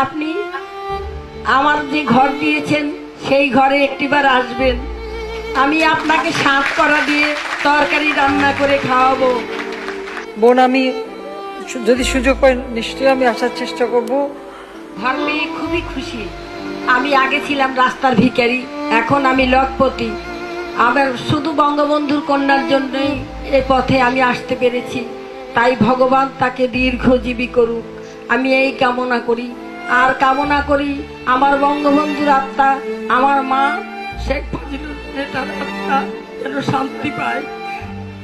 আপনি আমার যে ঘর দিয়েছেন সেই ঘরে একটিবার আসবেন। আমি আপনাকে শাঁখ করা দিয়ে তরকারি রান্না করে খাওয়াবো। বোন, আমি যদি সুযোগ পাই নিশ্চয়ই আমি আসার চেষ্টা করব। ঘর পেয়ে খুবই খুশি। আমি আগে ছিলাম রাস্তার ভিখারি, এখন আমি লখপতি। আমার শুধু বঙ্গবন্ধুর কন্যার জন্যই এ পথে আমি আসতে পেরেছি। তাই ভগবান তাকে দীর্ঘজীবী করুক, আমি এই কামনা করি। আর কামনা করি আমার বঙ্গবন্ধুর আত্মা, আমার মা শেখ মুজিবুর নেতার আত্মা যেন শান্তি পায়,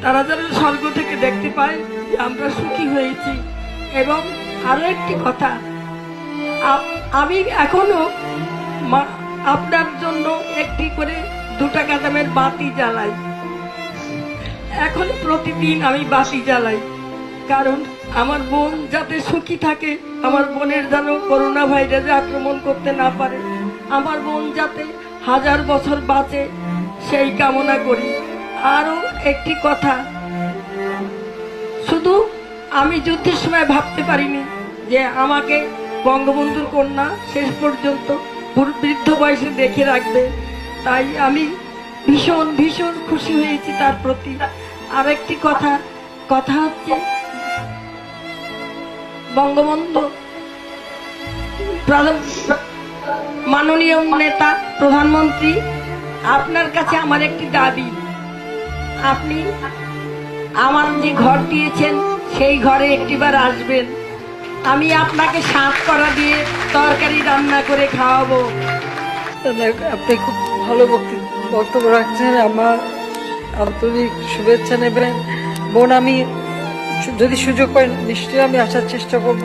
তারা যেন স্বর্গ থেকে দেখতে পায় যে আমরা সুখী হয়েছি। এবং আরো একটি কথা, আমি এখনো আপনার জন্য একটি করে 2 টাকা দামের বাতি জ্বালাই। এখন প্রতিদিন আমি বাতি জ্বালাই, কারণ আমার বোন যাতে সুখী থাকে, আমার বোনের যেন করোনা ভাইরাসে আক্রমণ করতে না পারে, আমার বোন যাতে 1000 বছর বাঁচে সেই কামনা করি। আরো একটি কথা, শুধু আমি যুদ্ধের সময় ভাবতে পারিনি যে আমাকে বঙ্গবন্ধুর কন্যা শেষ পর্যন্ত বৃদ্ধ বয়সে দেখে রাখবে। তাই আমি ভীষণ ভীষণ খুশি হয়েছি তার প্রতি। আর একটি কথা হচ্ছে, বঙ্গবন্ধু মাননীয় নেতা প্রধানমন্ত্রী, আপনার কাছে আমার একটি দাবি। আপনি আমার যে ঘর দিয়েছেন সেই ঘরে একটিবার আসবেন। আমি আপনাকে শাঁখ করা দিয়ে তরকারি রান্না করে খাওয়াবো। আপনি খুব ভালো বক্তব্য রাখছেন, আমার আন্তরিক শুভেচ্ছা নেবেন। বোন, আমি যদি সুযোগ পাই নিশ্চয়ই আমি আসার চেষ্টা করব।